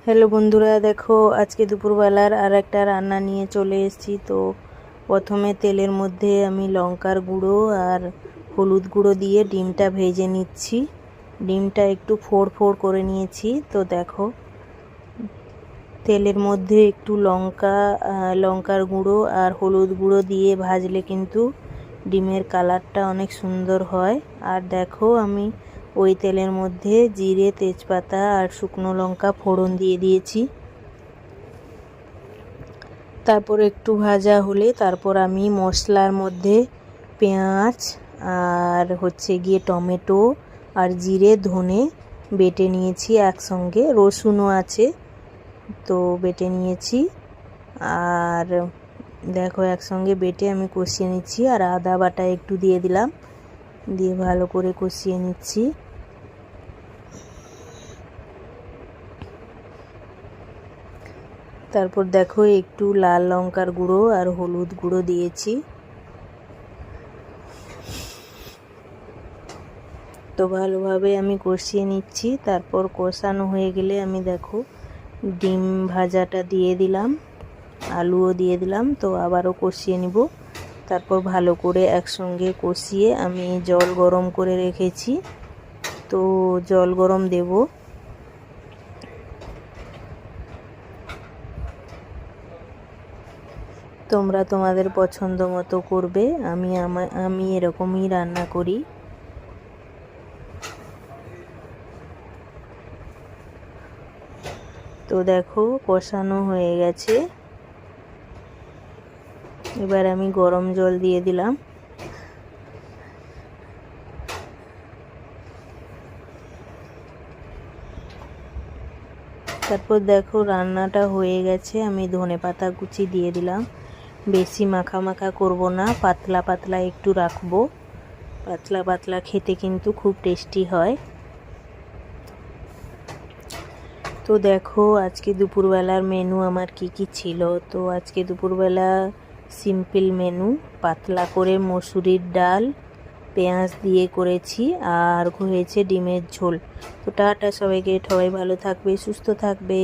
Hello বন্ধুরা, দেখো আজকে দুপুরবেলার আর একটা রান্না নিয়ে চলে এসেছি। তো প্রথমে তেলের মধ্যে আমি লঙ্কার গুঁড়ো আর হলুদ গুঁড়ো দিয়ে ডিমটা ভেজে নিচ্ছি। ডিমটা একটু ফোড় ফোড় করে নিয়েছি। তো দেখো তেলের মধ্যে একটু লঙ্কার গুঁড়ো আর হলুদ গুঁড়ো দিয়ে ভাজলে কিন্তু ডিমের কালারটা অনেক সুন্দর হয়। আর দেখো আমি ওই তেলের মধ্যে জিরে, তেজপাতা আর শুকনো লঙ্কা ফোড়ন দিয়ে দিয়েছি। তারপর একটু ভাজা হলে তারপর আমি মশলার মধ্যে পেঁয়াজ আর গিয়ে টমেটো আর জিরে ধনে বেটে নিয়েছি একসঙ্গে, রসুনও আছে তো বেটে নিয়েছি। আর দেখো একসঙ্গে বেটে আমি কষিয়ে নিচ্ছি। আর আদা বাটা একটু দিয়ে দিলাম, দিয়ে ভালো করে কষিয়ে নিচ্ছি। তারপর দেখো একটু লাল লঙ্কার গুঁড়ো আর হলুদ গুঁড়ো দিয়েছি। তো ভালোভাবে আমি কষিয়ে নিচ্ছি। তারপর কষানো হয়ে গেলে আমি দেখো ডিম ভাজাটা দিয়ে দিলাম, আলুও দিয়ে দিলাম। তো আবারও কষিয়ে নিব। তারপর ভালো করে একসঙ্গে কষিয়ে আমি জল গরম করে রেখেছি, তো জল গরম দেব। তোমরা তোমাদের পছন্দ মতো করবে, আমি এরকমই রান্না করি। তো দেখো কষানো হয়ে গেছে। এবার আমি গরম জল দিয়ে দিলাম। তারপর দেখো রান্নাটা হয়ে গেছে। আমি ধনেপাতা কুচি দিয়ে দিলাম। বেশি মাখা মাখা করব না, পাতলা পাতলা একটু রাখবো। পাতলা পাতলা খেতে কিন্তু খুব টেস্টি হয়। তো দেখো আজকে দুপুরবেলার মেনু আমার কি ছিল। তো আজকে দুপুরবেলা সিম্পল মেনু, পাতলা করে মসুরির ডাল পেঁয়াজ দিয়ে করেছি, আর হয়েছে ডিমের ঝোল। তো টাটা সবাইকে, সবাই ভালো থাকবে, সুস্থ থাকবে।